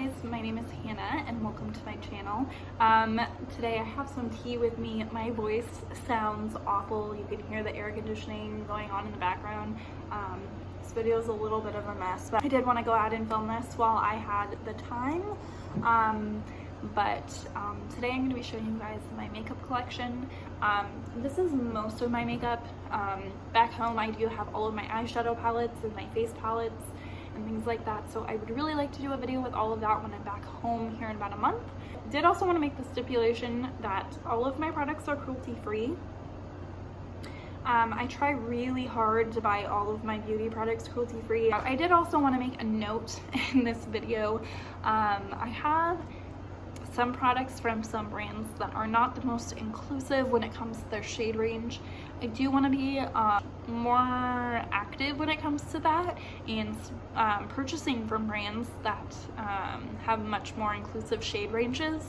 guys, my name is Hannah and welcome to my channel. Today I have some tea with me. My voice sounds awful. You can hear the air conditioning going on in the background. This video is a little bit of a mess, but I did want to go out and film this while I had the time. Today I'm going to be showing you guys my makeup collection. This is most of my makeup. Back home I do have all of my eyeshadow palettes and my face palettes and things like that, so I would really like to do a video with all of that when I'm back home here in about a month. Did also want to make the stipulation that all of my products are cruelty free. I try really hard to buy all of my beauty products cruelty free. I did also want to make a note in this video. I have some products from some brands that are not the most inclusive when it comes to their shade range. I do want to be more active when it comes to that and purchasing from brands that have much more inclusive shade ranges.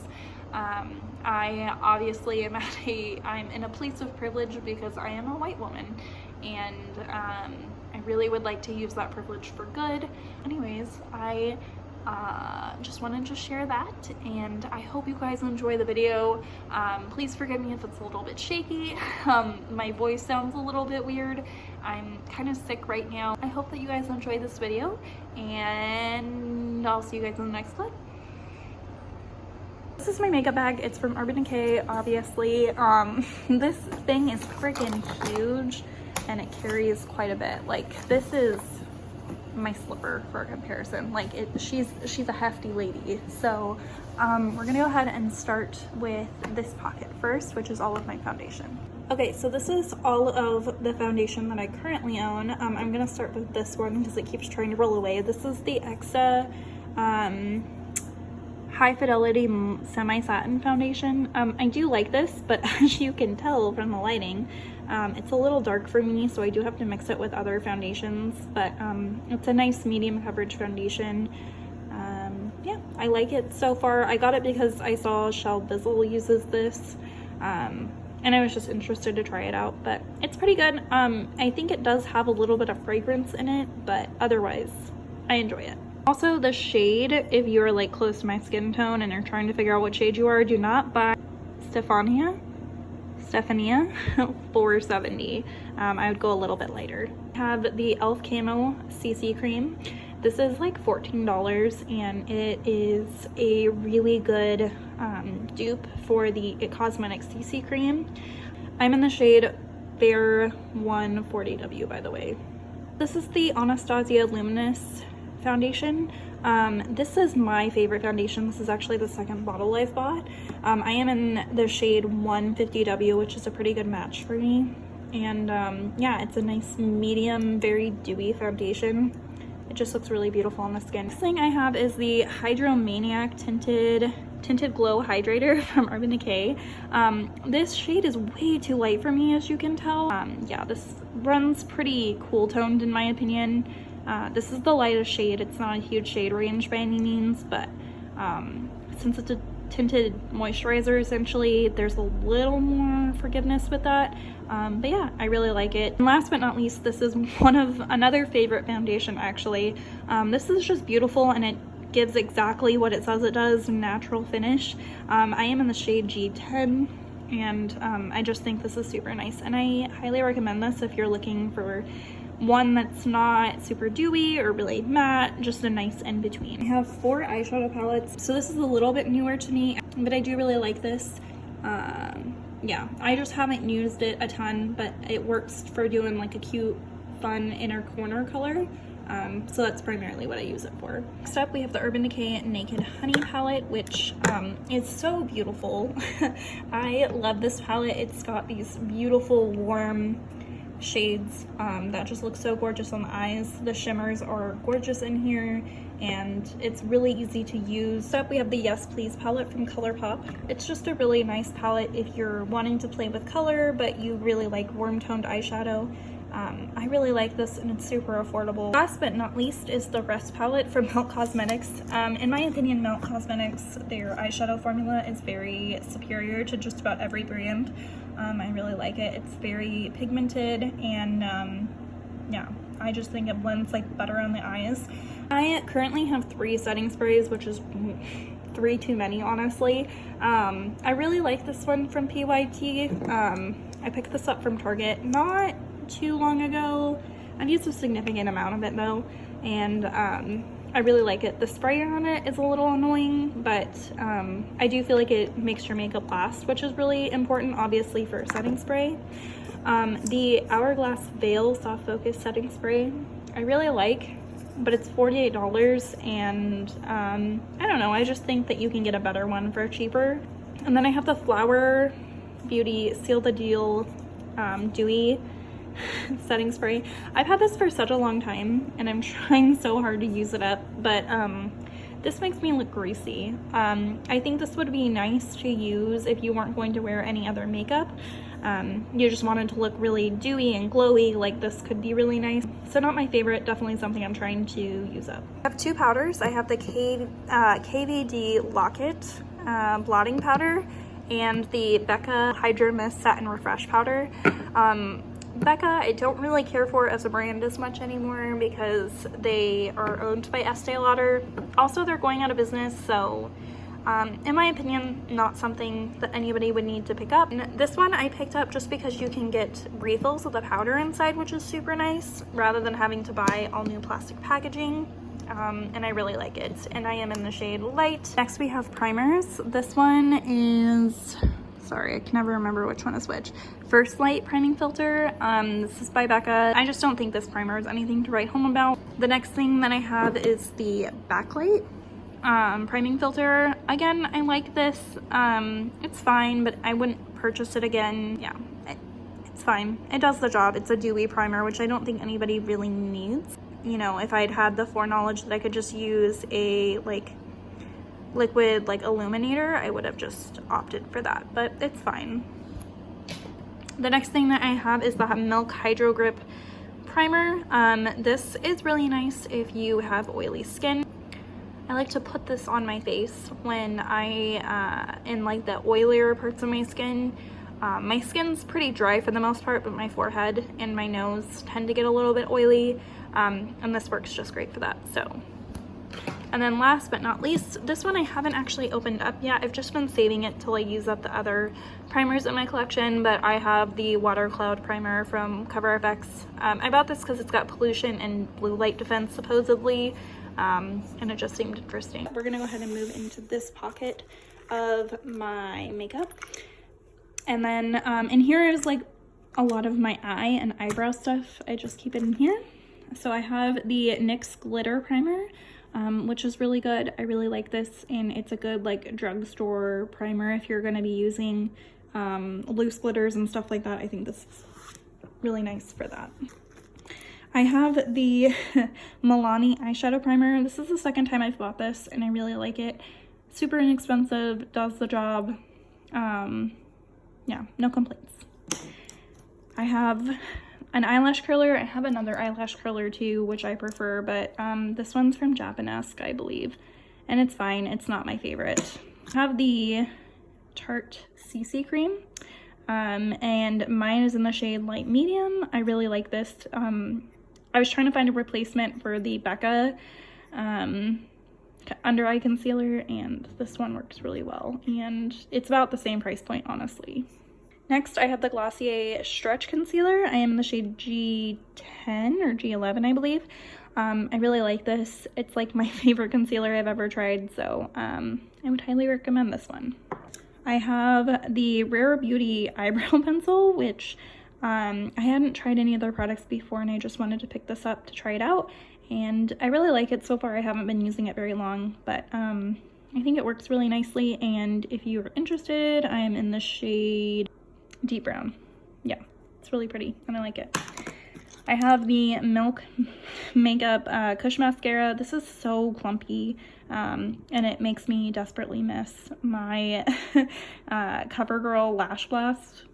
I obviously am I'm in a place of privilege because I am a white woman, and I really would like to use that privilege for good. Anyways, I just wanted to share that, and I hope you guys enjoy the video. Please forgive me if it's a little bit shaky. My voice sounds a little bit weird. I'm kind of sick right now. I hope that you guys enjoy this video, and I'll see you guys in the next clip. This is my makeup bag. It's from Urban Decay, obviously. This thing is freaking huge and it carries quite a bit. Like, this is my slipper for comparison. Like, she's a hefty lady. So we're gonna go ahead and start with this pocket first, which is all of my foundation. Okay, so this is all of the foundation that I currently own. I'm gonna start with this one because it keeps trying to roll away. This is the Exa High Fidelity Semi-Satin Foundation. I do like this, but as you can tell from the lighting, it's a little dark for me, so I do have to mix it with other foundations, but it's a nice medium coverage foundation. Yeah, I like it so far. I got it because I saw Shell Bizzle uses this, and I was just interested to try it out, but it's pretty good. I think it does have a little bit of fragrance in it, but otherwise, I enjoy it. Also, the shade, if you're like close to my skin tone and are trying to figure out what shade you are, do not buy Stephania 470. I would go a little bit lighter. I have the e.l.f. Camo CC cream. This is like $14 and it is a really good dupe for the It Cosmetics CC cream. I'm in the shade Fair 140W, by the way. This is the Anastasia Luminous foundation. This is my favorite foundation. This is actually the second bottle I've bought. I am in the shade 150W, which is a pretty good match for me. And yeah, it's a nice medium, very dewy foundation. It just looks really beautiful on the skin. Next thing I have is the Hydromaniac Tinted Glow Hydrator from Urban Decay. This shade is way too light for me, as you can tell. Yeah, this runs pretty cool toned in my opinion. This is the lightest shade. It's not a huge shade range by any means, but since it's a tinted moisturizer, essentially, there's a little more forgiveness with that. But yeah, I really like it. And last but not least, this is another favorite foundation, actually. This is just beautiful, and it gives exactly what it says it does, natural finish. I am in the shade G10, and I just think this is super nice, and I highly recommend this if you're looking for one that's not super dewy or really matte, just a nice in between. I have 4 eyeshadow palettes, so this is a little bit newer to me, but I do really like this. Yeah, I just haven't used it a ton, but it works for doing like a cute, fun inner corner color. So that's primarily what I use it for. Next up, we have the Urban Decay Naked Honey palette, which is so beautiful. I love this palette. It's got these beautiful, warm shades that just look so gorgeous on the eyes. The shimmers are gorgeous in here, and it's really easy to use. Next up, we have the Yes Please palette from ColourPop. It's just a really nice palette if you're wanting to play with color, but you really like warm toned eyeshadow. I really like this, and it's super affordable. Last but not least is the Rest palette from Melt Cosmetics. In my opinion, Melt Cosmetics, their eyeshadow formula is very superior to just about every brand. I really like it. It's very pigmented, and yeah, I just think it blends like butter on the eyes. I currently have 3 setting sprays, which is 3 too many, honestly. I really like this one from PYT. I picked this up from Target not too long ago. I've used a significant amount of it though, and I really like it. The spray on it is a little annoying, but I do feel like it makes your makeup last, which is really important, obviously, for a setting spray. The Hourglass Veil Soft Focus Setting Spray, I really like, but it's $48, and I don't know, I just think that you can get a better one for cheaper. And then I have the Flower Beauty Seal the Deal Dewy setting spray. I've had this for such a long time, and I'm trying so hard to use it up, but this makes me look greasy. I think this would be nice to use if you weren't going to wear any other makeup. You just wanted to look really dewy and glowy, like this could be really nice. So not my favorite, definitely something I'm trying to use up. I have 2 powders. I have the KVD Locket blotting powder and the Becca Hydra Mist Satin Refresh powder. Becca, I don't really care for as a brand as much anymore because they are owned by Estee Lauder. Also, they're going out of business, so in my opinion, not something that anybody would need to pick up. And this one I picked up just because you can get refills of the powder inside, which is super nice, rather than having to buy all new plastic packaging. And I really like it. And I am in the shade Light. Next we have primers. This one is, sorry, I can never remember which one is which. First Light Priming Filter. This is by Becca. I just don't think this primer is anything to write home about. The next thing that I have is the Backlight priming filter. Again, I like this. It's fine, but I wouldn't purchase it again. Yeah, it's fine. It does the job. It's a dewy primer, which I don't think anybody really needs. You know, if I'd had the foreknowledge that I could just use a like liquid like illuminator, I would have just opted for that, but it's fine. The next thing that I have is the Milk Hydro Grip primer. This is really nice if you have oily skin. I like to put this on my face when I in like the oilier parts of my skin. My skin's pretty dry for the most part, but my forehead and my nose tend to get a little bit oily, and this works just great for that. So, and then last but not least, this one I haven't actually opened up yet. I've just been saving it till I use up the other primers in my collection, but I have the Water Cloud primer from CoverFX. I bought this because it's got pollution and blue light defense supposedly, and it just seemed interesting. We're gonna go ahead and move into this pocket of my makeup. And then in here is like a lot of my eye and eyebrow stuff. I just keep it in here. So I have the NYX Glitter Primer, which is really good. I really like this, and it's a good like drugstore primer if you're gonna be using loose glitters and stuff like that. I think this is really nice for that. I have the Milani eyeshadow primer. This is the second time I've bought this, and I really like it. Super inexpensive, does the job. Yeah, no complaints. I have an eyelash curler. I have another eyelash curler too, which I prefer, but this one's from Japanesque, I believe, and it's fine. It's not my favorite. I have the Tarte CC cream, and mine is in the shade Light Medium. I really like this. I was trying to find a replacement for the Becca under eye concealer, and this one works really well, and it's about the same price point, honestly. Next, I have the Glossier Stretch Concealer. I am in the shade G10 or G11, I believe. I really like this. It's like my favorite concealer I've ever tried, so I would highly recommend this one. I have the Rare Beauty Eyebrow Pencil, which I hadn't tried any other products before, and I just wanted to pick this up to try it out. And I really like it so far. I haven't been using it very long, but I think it works really nicely. And if you're interested, I am in the shade Deep Brown. Yeah, it's really pretty and I like it. I have the Milk Makeup Kush Mascara. This is so clumpy, and it makes me desperately miss my CoverGirl Lash Blast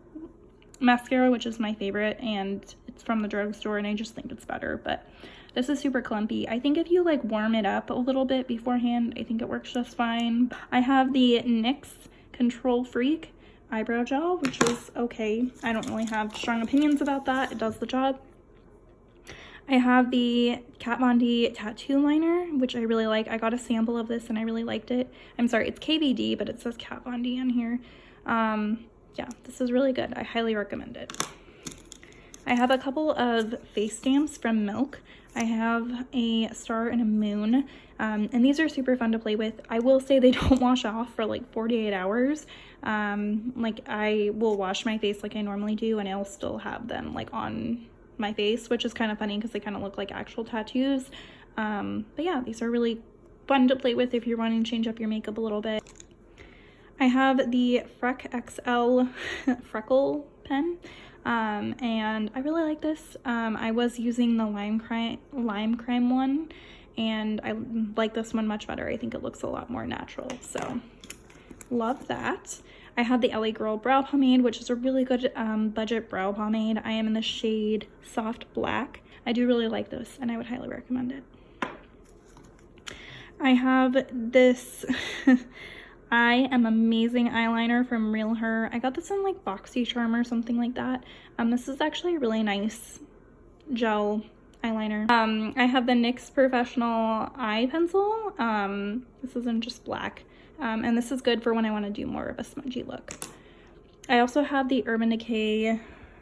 mascara, which is my favorite, and it's from the drugstore, and I just think it's better, but this is super clumpy. I think if you like warm it up a little bit beforehand, I think it works just fine. I have the NYX Control Freak eyebrow gel, which is okay. I don't really have strong opinions about that. It does the job. I have the Kat Von D tattoo liner, which I really like. I got a sample of this and I really liked it. I'm sorry, it's KVD, but it says Kat Von D on here. Yeah, this is really good. I highly recommend it. I have a couple of face stamps from Milk. I have a star and a moon, and these are super fun to play with. I will say they don't wash off for like 48 hours. Like I will wash my face like I normally do, and I'll still have them like on my face, which is kind of funny because they kind of look like actual tattoos. But yeah, these are really fun to play with if you're wanting to change up your makeup a little bit. I have the Freck XL freckle pen, and I really like this. I was using the lime crime one, and I like this one much better. I think it looks a lot more natural, so love that. I have the LA Girl brow pomade, which is a really good budget brow pomade. I am in the shade Soft Black. I do really like this, and I would highly recommend it. I have this I Am Amazing eyeliner from Real Her. I got this in like BoxyCharm or something like that. This is actually a really nice gel eyeliner. I have the NYX Professional Eye Pencil. This isn't just black. And this is good for when I want to do more of a smudgy look. I also have the Urban Decay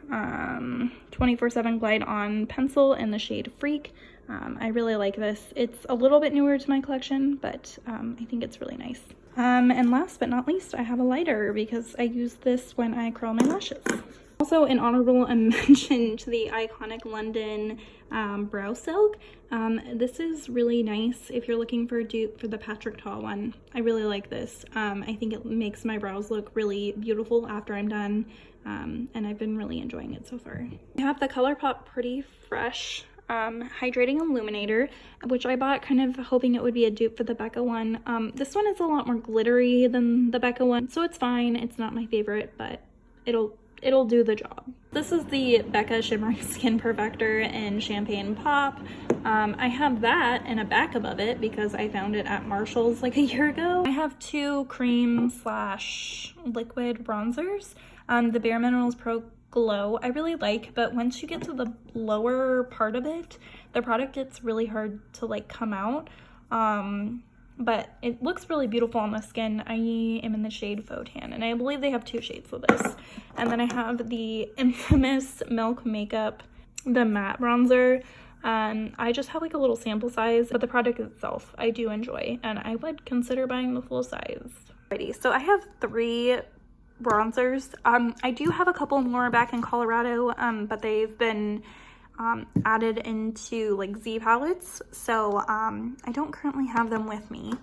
24/7 Glide On pencil in the shade Freak. I really like this. It's a little bit newer to my collection, but I think it's really nice. And last but not least, I have a lighter because I use this when I curl my lashes. Also, an honorable mention to the iconic London Brow Silk. This is really nice if you're looking for a dupe for the Patrick Ta one. I really like this. I think it makes my brows look really beautiful after I'm done, and I've been really enjoying it so far. I have the ColourPop Pretty Fresh hydrating illuminator, which I bought kind of hoping it would be a dupe for the Becca one. This one is a lot more glittery than the Becca one, so it's fine. It's not my favorite, but it'll do the job. This is the Becca Shimmering Skin Perfector in Champagne Pop. I have that and a backup of it because I found it at Marshall's like a year ago. I have two cream slash liquid bronzers. The Bare Minerals Pro Glow I really like, but once you get to the lower part of it, the product gets really hard to like come out. But it looks really beautiful on the skin. I am in the shade Faux Tan, and I believe they have two shades of this. And then I have the infamous Milk Makeup, the matte bronzer. I just have like a little sample size, but the product itself I do enjoy, and I would consider buying the full size. Alrighty, so I have 3 bronzers. I do have a couple more back in Colorado, but they've been added into like Z palettes, so I don't currently have them with me,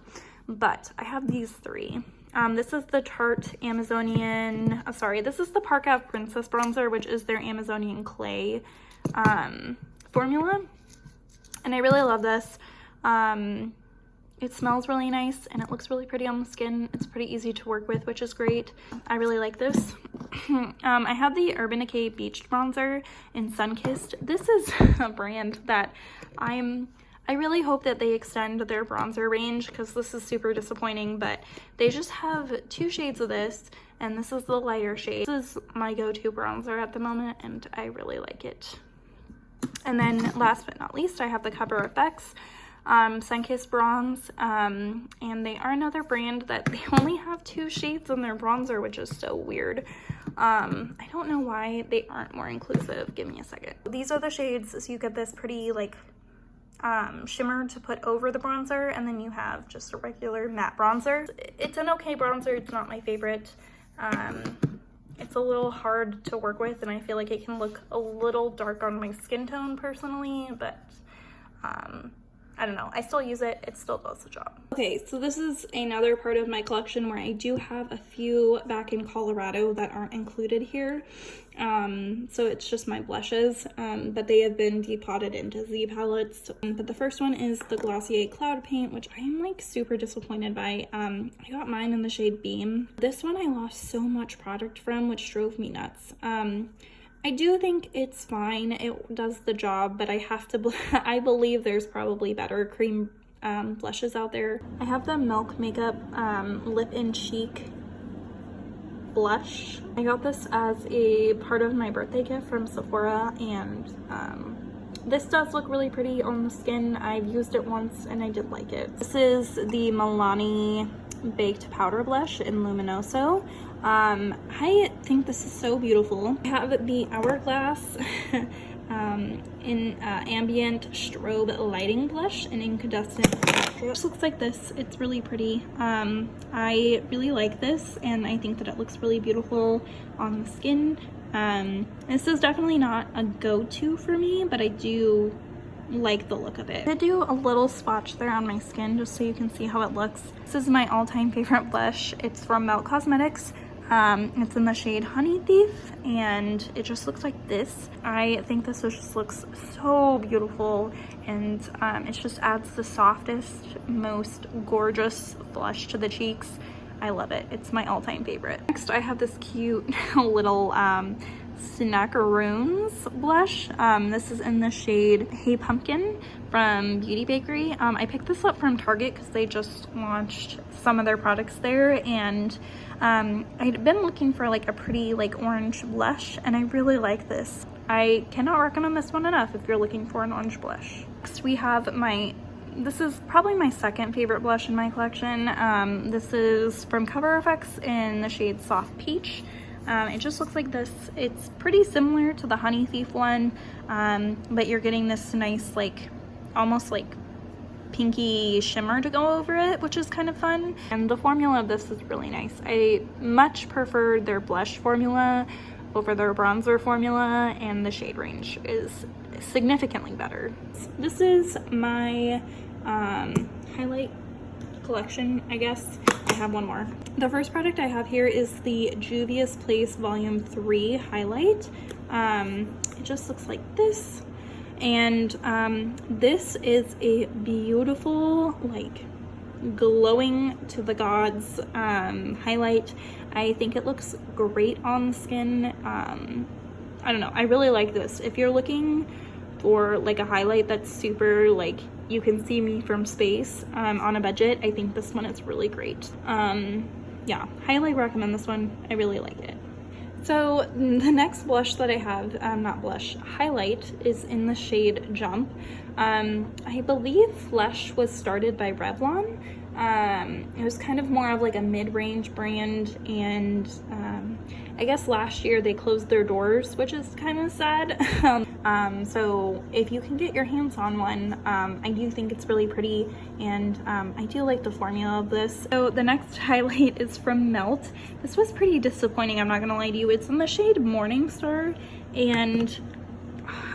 but I have these 3. This is the Tarte Amazonian, this is the Park Ave Princess bronzer, which is their Amazonian clay formula, and I really love this. It smells really nice and it looks really pretty on the skin. It's pretty easy to work with, which is great. I really like this. I have the Urban Decay Beach Bronzer in Sunkissed. This is a brand that I really hope that they extend their bronzer range, because this is super disappointing, but they just have 2 shades of this, and this is the lighter shade. This is my go-to bronzer at the moment, and I really like it. And then last but not least, I have the Cover FX Sunkissed Bronze, and they are another brand that they only have 2 shades in their bronzer, which is so weird. I don't know why they aren't more inclusive. Give me a second. These are the shades, so you get this pretty like shimmer to put over the bronzer, and then you have just a regular matte bronzer. It's an okay bronzer. It's not my favorite. It's a little hard to work with, and I feel like it can look a little dark on my skin tone personally, but I don't know. I still use it. It still does the job. Okay, so this is another part of my collection where I do have a few back in Colorado that aren't included here. So it's just my blushes, but they have been depotted into Z palettes. But the first one is the Glossier Cloud Paint, which I am like super disappointed by. I got mine in the shade Beam. This one I lost so much product from, which drove me nuts. I do think it's fine. It does the job, but I have to, I believe there's probably better cream blushes out there. I have the Milk Makeup Lip and Cheek blush. I got this as a part of my birthday gift from Sephora, and This does look really pretty on the skin. I've used it once and I did like it. This is the Milani Baked Powder Blush in Luminoso. I think this is so beautiful. I have the Hourglass in Ambient Strobe Lighting Blush in Incandescent. This looks like this. It's really pretty. I really like this, and I think that it looks really beautiful on the skin. This is definitely not a go-to for me, but I do like the look of it. I'm gonna do a little swatch there on my skin just so you can see how it looks. This is my all-time favorite blush. It's from Melt Cosmetics. It's in the shade Honey Thief, and it just looks like this. I think this just looks so beautiful, and it just adds the softest, most gorgeous blush to the cheeks. I love it. It's my all-time favorite. Next, I have this cute little Snackaroons blush. This is in the shade Hey Pumpkin from Beauty Bakery. I picked this up from Target because they just launched some of their products there, and I'd been looking for like a pretty like orange blush, and I really like this. I cannot recommend this one enough if you're looking for an orange blush. Next, we have this is probably my second favorite blush in my collection. This is from Cover FX in the shade Soft Peach. It just looks like this. It's pretty similar to the Honey Thief one, but you're getting this nice like almost like pinky shimmer to go over it, which is kind of fun. And the formula of this is really nice. I much prefer their blush formula over their bronzer formula, and the shade range is significantly better. This is my highlight collection, I guess. I have one more. The first product I have here is the Juvia's Place Volume 3 highlight. It just looks like this, and this is a beautiful like glowing to the gods highlight. I think it looks great on the skin. I don't know, I really like this. If you're looking for like a highlight that's super like you can see me from space on a budget, I think this one is really great. Yeah, highly recommend this one. I really like it. So the next blush that I have, not blush, highlight, is in the shade Jump. I believe Flesh was started by Revlon. It was kind of more of like a mid-range brand, and I guess last year they closed their doors, which is kind of sad. So if you can get your hands on one, I do think it's really pretty, and I do like the formula of this. So the next highlight is from Melt. This was pretty disappointing, I'm not gonna lie to you. It's in the shade Morningstar, and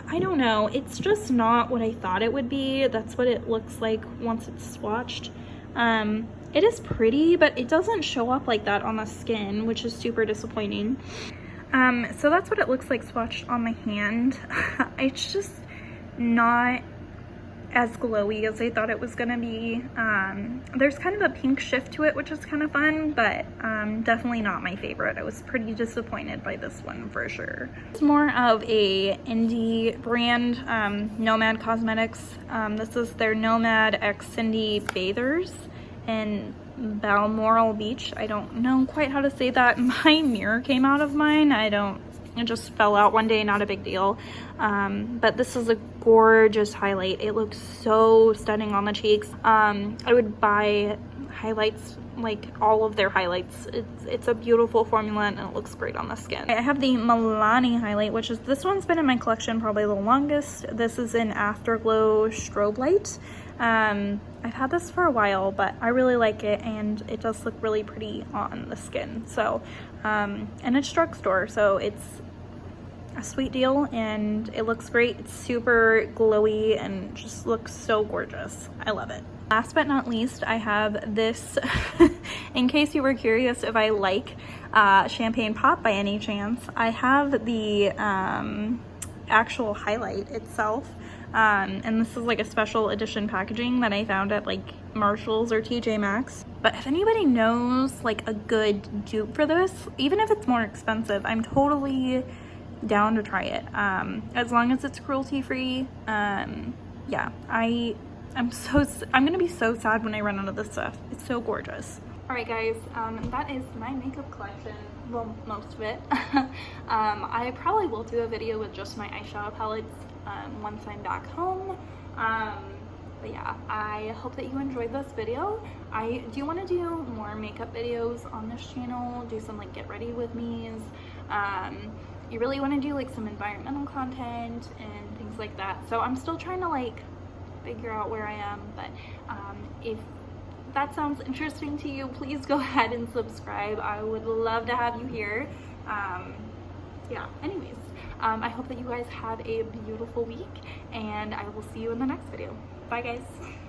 I don't know, it's just not what I thought it would be. That's what it looks like once it's swatched. It is pretty, but it doesn't show up like that on the skin, which is super disappointing. So that's what it looks like swatched on my hand. It's just not as glowy as I thought it was gonna be. There's kind of a pink shift to it, which is kind of fun, but definitely not my favorite. I was pretty disappointed by this one for sure. It's more of a indie brand, Nomad Cosmetics. This is their Nomad X Cindy Bathers in Balmoral Beach. I don't know quite how to say that. My mirror came out of mine. It just fell out one day, not a big deal. But this is a gorgeous highlight. It looks so stunning on the cheeks. I would buy highlights, like all of their highlights. It's a beautiful formula and it looks great on the skin. I have the Milani highlight, which is, this one's been in my collection probably the longest. This is in Afterglow Strobe Light. I've had this for a while, but I really like it, and it does look really pretty on the skin. So, and it's drugstore, so it's a sweet deal, and it looks great. It's super glowy and just looks so gorgeous. I love it. Last but not least, I have this, in case you were curious if I like Champagne Pop by any chance. I have the actual highlight itself. And this is like a special edition packaging that I found at like Marshall's or TJ Maxx. But if anybody knows like a good dupe for this, even if it's more expensive, I'm totally down to try it. As long as it's cruelty free. Yeah, I'm gonna be so sad when I run out of this stuff. It's so gorgeous. All right, guys, that is my makeup collection. Well, most of it. I probably will do a video with just my eyeshadow palettes once I'm back home. But yeah, I hope that you enjoyed this video. I do want to do more makeup videos on this channel, do some like get ready with me's. You really want to do like some environmental content and things like that. So I'm still trying to like figure out where I am, but if that sounds interesting to you, please go ahead and subscribe. I would love to have you here. Yeah, anyways, I hope that you guys have a beautiful week, and I will see you in the next video. Bye guys.